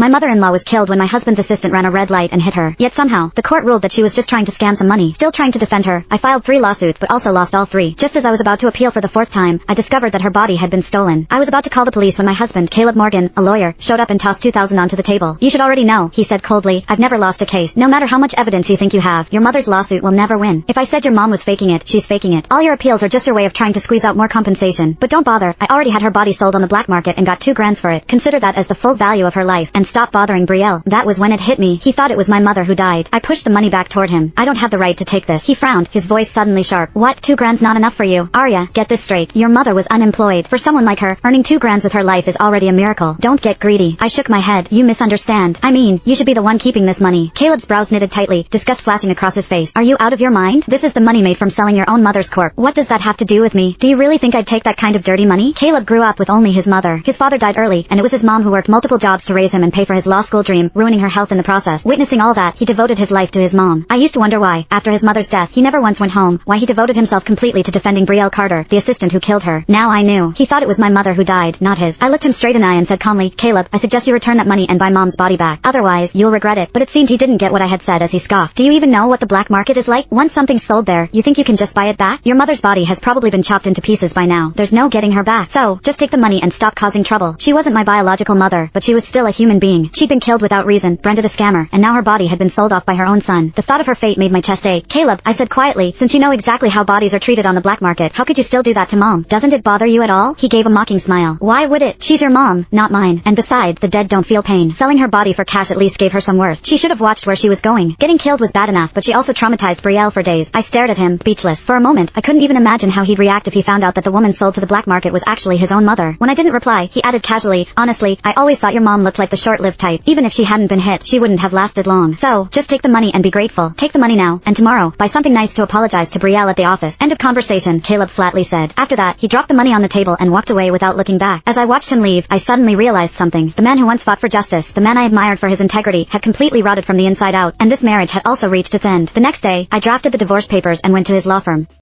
My mother-in-law was killed when my husband's assistant ran a red light and hit her. Yet somehow, the court ruled that she was just trying to scam some money. Still trying to defend her, I filed 3 lawsuits but also lost all 3. Just as I was about to appeal for the 4th time, I discovered that her body had been stolen. I was about to call the police when my husband, Caleb Morgan, a lawyer, showed up and tossed $2,000 onto the table. You should already know, he said coldly, I've never lost a case. No matter how much evidence you think you have, your mother's lawsuit will never win. If I said your mom was faking it, she's faking it. All your appeals are just your way of trying to squeeze out more compensation. But don't bother, I already had her body sold on the black market and got $2,000 for it. Consider that as the full value of her life, and stop bothering Brielle. That was when it hit me. He thought it was my mother who died. I pushed the money back toward him. I don't have the right to take this. He frowned, his voice suddenly sharp. What, $2,000's not enough for you? Arya, get this straight. Your mother was unemployed. For someone like her, earning $2,000 with her life is already a miracle. Don't get greedy. I shook my head. You misunderstand. I mean, you should be the one keeping this money. Caleb's brows knitted tightly, disgust flashing across his face. Are you out of your mind? This is the money made from selling your own mother's corpse. What does that have to do with me? Do you really think I'd take that kind of dirty money? Caleb grew up with only his mother. His father died early, and it was his mom who worked multiple jobs to raise him and pay for his law school dream, ruining her health in the process. Witnessing all that, he devoted his life to his mom. I used to wonder why, after his mother's death, he never once went home, why he devoted himself completely to defending Brielle Carter, the assistant who killed her. Now I knew. He thought it was my mother who died, not his. I looked him straight in the eye and said calmly, Caleb, I suggest you return that money and buy mom's body back. Otherwise, you'll regret it. But it seemed he didn't get what I had said as he scoffed. Do you even know what the black market is like? Once something's sold there, you think you can just buy it back? Your mother's body has probably been chopped into pieces by now. There's no getting her back. So, just take the money and stop causing trouble. She wasn't my biological mother, but she was still a human being. She'd been killed without reason, branded a scammer, and now her body had been sold off by her own son. The thought of her fate made my chest ache. Caleb, I said quietly, since you know exactly how bodies are treated on the black market, how could you still do that to mom? Doesn't it bother you at all? He gave a mocking smile. Why would it? She's your mom, not mine. And besides, the dead don't feel pain. Selling her body for cash at least gave her some worth. She should have watched where she was going. Getting killed was bad enough, but she also traumatized Brielle for days. I stared at him, speechless. For a moment, I couldn't even imagine how he'd react if he found out that the woman sold to the black market was actually his own mother. When I didn't reply, he added casually, honestly, I always thought your mom looked like the short-lived type. Even if she hadn't been hit, she wouldn't have lasted long. So, just take the money and be grateful. Take the money now, and tomorrow, buy something nice to apologize to Brielle at the office. End of conversation, Caleb flatly said. After that, he dropped the money on the table and walked away without looking back. As I watched him leave, I suddenly realized something. The man who once fought for justice, the man I admired for his integrity, had completely rotted from the inside out, and this marriage had also reached its end. The next day, I drafted the divorce papers and went to his law firm.